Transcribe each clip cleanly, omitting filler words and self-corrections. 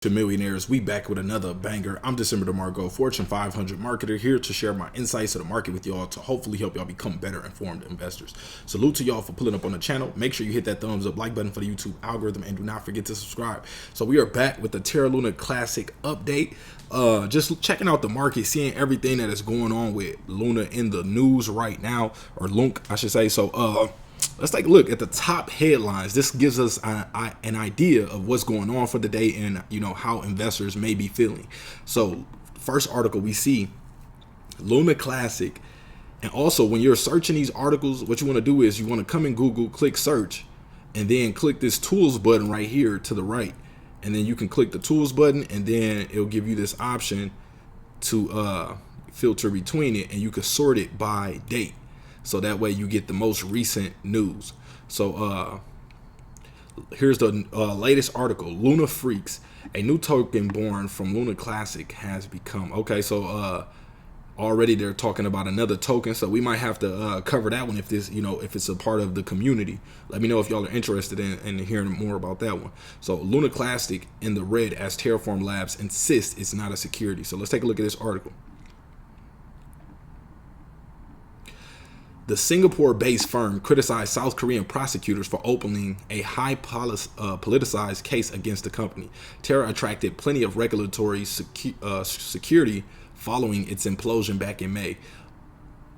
To millionaires, we back with another banger. I'm DecemberDeMarco, Fortune 500 marketer, here to share my insights of the market with y'all to hopefully help y'all become better informed investors. Salute to y'all for pulling up on the channel. Make sure you hit that thumbs up like button for the YouTube algorithm, and do not forget to subscribe. So we are back with the Terra Luna Classic update. Just checking out the market, seeing everything that is going on with Luna in the news right now, or LUNC I should say. So let's take a look at the top headlines. This gives us an idea of what's going on for the day and how investors may be feeling. So first article we see, Luna Classic. And also when you're searching these articles, what you want to do is you want to come in Google, click search, and then click this tools button right here to the right. And then you can click the tools button, and then it'll give you this option to filter between it, and you can sort it by date. So that way you get the most recent news. So here's the latest article. Luna Freaks, a new token born from Luna Classic has become. Okay, so already they're talking about another token, so we might have to cover that one if this, if it's a part of the community. Let me know if y'all are interested in hearing more about that one. So Luna Classic in the red as Terraform Labs insists it's not a security. So let's take a look at this article. The Singapore-based firm criticized South Korean prosecutors for opening a high politicized case against the company. Terra attracted plenty of regulatory security following its implosion back in May.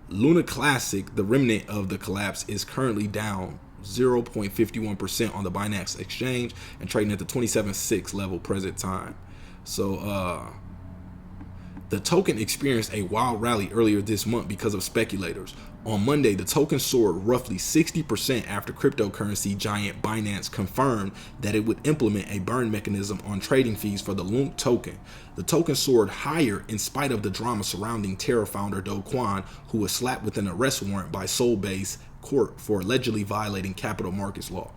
Luna Classic, the remnant of the collapse, is currently down 0.51% on the Binance exchange and trading at the 27.6 level present time. So the token experienced a wild rally earlier this month because of speculators. On Monday, the token soared roughly 60% after cryptocurrency giant Binance confirmed that it would implement a burn mechanism on trading fees for the LUNC token. The token soared higher in spite of the drama surrounding Terra founder dogecoin, who was slapped with an arrest warrant by Seoul-based court for allegedly violating capital markets law.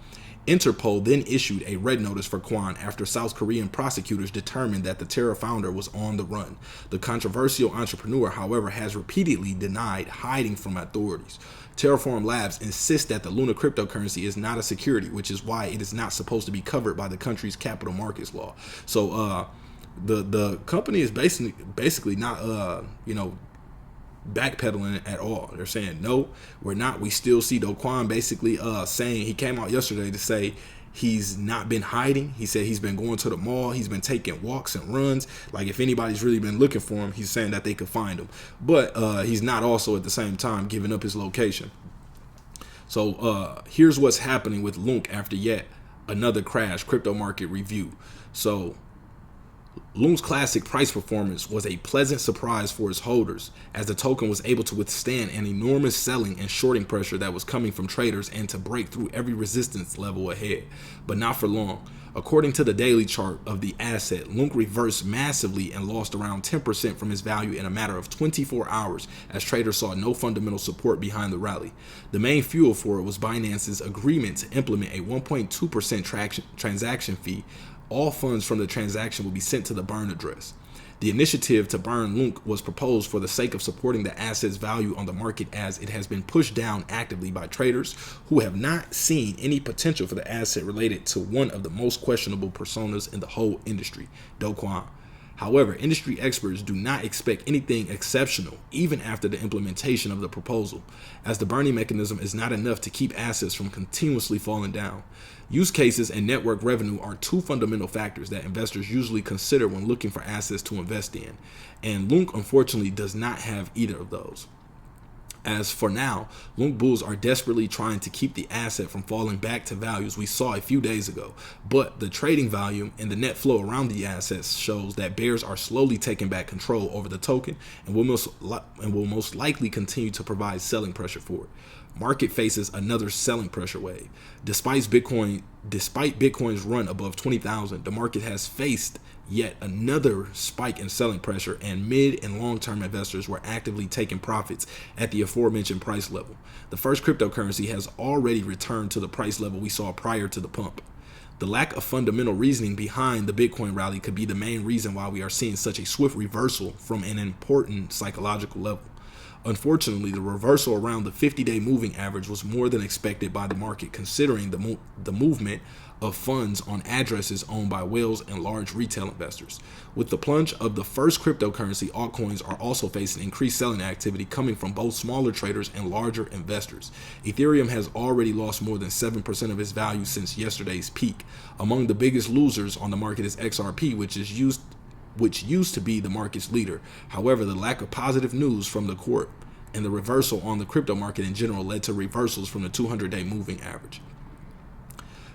Interpol then issued a red notice for Kwon after South Korean prosecutors determined that the Terra founder was on the run. The controversial entrepreneur, however, has repeatedly denied hiding from authorities. Terraform Labs insists that the Luna cryptocurrency is not a security, which is why it is not supposed to be covered by the country's capital markets law. So the company is basically not backpedaling at all. They're saying no, we're not. We still see dogecoin basically saying, he came out yesterday to say he's not been hiding. He said he's been going to the mall, he's been taking walks and runs. Like, if anybody's really been looking for him, he's saying that they could find him. But he's not also at the same time giving up his location. So here's what's happening with LUNC after yet another crash. Crypto market review. So LUNC's classic price performance was a pleasant surprise for its holders, as the token was able to withstand an enormous selling and shorting pressure that was coming from traders and to break through every resistance level ahead, but not for long. According to the daily chart of the asset, LUNC reversed massively and lost around 10% from its value in a matter of 24 hours as traders saw no fundamental support behind the rally. The main fuel for it was Binance's agreement to implement a 1.2% transaction fee. All funds from the transaction will be sent to the burn address. The initiative to burn LUNC was proposed for the sake of supporting the asset's value on the market, as it has been pushed down actively by traders who have not seen any potential for the asset related to one of the most questionable personas in the whole industry, dogecoin. However, industry experts do not expect anything exceptional even after the implementation of the proposal, as the burning mechanism is not enough to keep assets from continuously falling down. Use cases and network revenue are two fundamental factors that investors usually consider when looking for assets to invest in, and LUNC unfortunately does not have either of those. As for now, LUNC bulls are desperately trying to keep the asset from falling back to values we saw a few days ago, but the trading volume and the net flow around the assets shows that bears are slowly taking back control over the token and will most likely continue to provide selling pressure for it. Market faces another selling pressure wave. Despite Bitcoin's run above 20,000, the market has faced yet another spike in selling pressure, and mid and long-term investors were actively taking profits at the aforementioned price level. The first cryptocurrency has already returned to the price level we saw prior to the pump. The lack of fundamental reasoning behind the Bitcoin rally could be the main reason why we are seeing such a swift reversal from an important psychological level. Unfortunately, the reversal around the 50-day moving average was more than expected by the market, considering the movement of funds on addresses owned by whales and large retail investors. With the plunge of the first cryptocurrency, altcoins are also facing increased selling activity coming from both smaller traders and larger investors. Ethereum has already lost more than 7% of its value since yesterday's peak. Among the biggest losers on the market is XRP, which used to be the market's leader. However, the lack of positive news from the court and the reversal on the crypto market in general led to reversals from the 200-day moving average.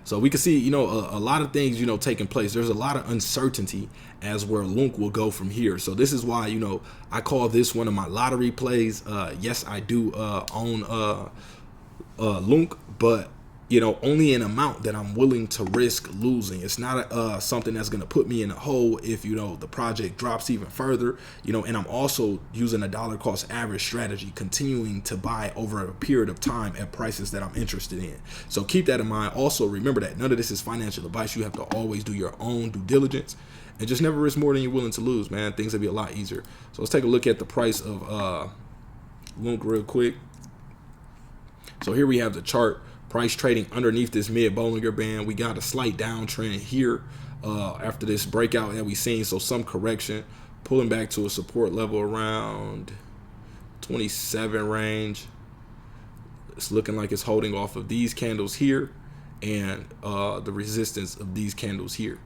So we can see, a lot of things, taking place. There's a lot of uncertainty as where LUNC will go from here. So this is why, I call this one of my lottery plays. Yes, I do own LUNC, but only an amount that I'm willing to risk losing. It's not something that's going to put me in a hole if, the project drops even further, and I'm also using a dollar cost average strategy, continuing to buy over a period of time at prices that I'm interested in. So keep that in mind. Also, remember that none of this is financial advice. You have to always do your own due diligence and just never risk more than you're willing to lose, man. Things will be a lot easier. So let's take a look at the price of LUNC real quick. So here we have the chart. Price trading underneath this mid Bollinger Band. We got a slight downtrend here after this breakout that we seen. So some correction, pulling back to a support level around 27 range. It's looking like it's holding off of these candles here and the resistance of these candles here.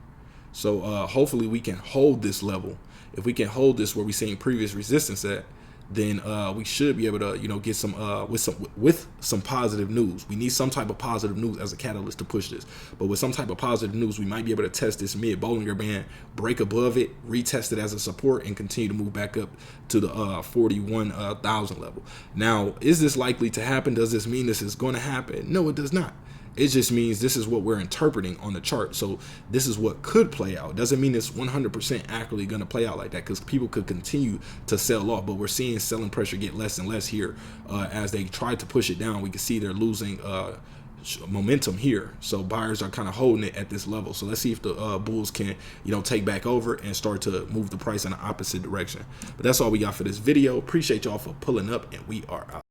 So hopefully we can hold this level. If we can hold this where we seen previous resistance at, then we should be able to, get some with some positive news. We need some type of positive news as a catalyst to push this. But with some type of positive news, we might be able to test this mid Bollinger Band, break above it, retest it as a support, and continue to move back up to the 41,000 level. Now, is this likely to happen? Does this mean this is going to happen? No, it does not. It just means this is what we're interpreting on the chart. So this is what could play out. Doesn't mean it's 100% accurately going to play out like that, because people could continue to sell off. But we're seeing selling pressure get less and less here as they try to push it down. We can see they're losing momentum here. So buyers are kind of holding it at this level. So let's see if the bulls can, take back over and start to move the price in the opposite direction. But that's all we got for this video. Appreciate y'all for pulling up, and we are out.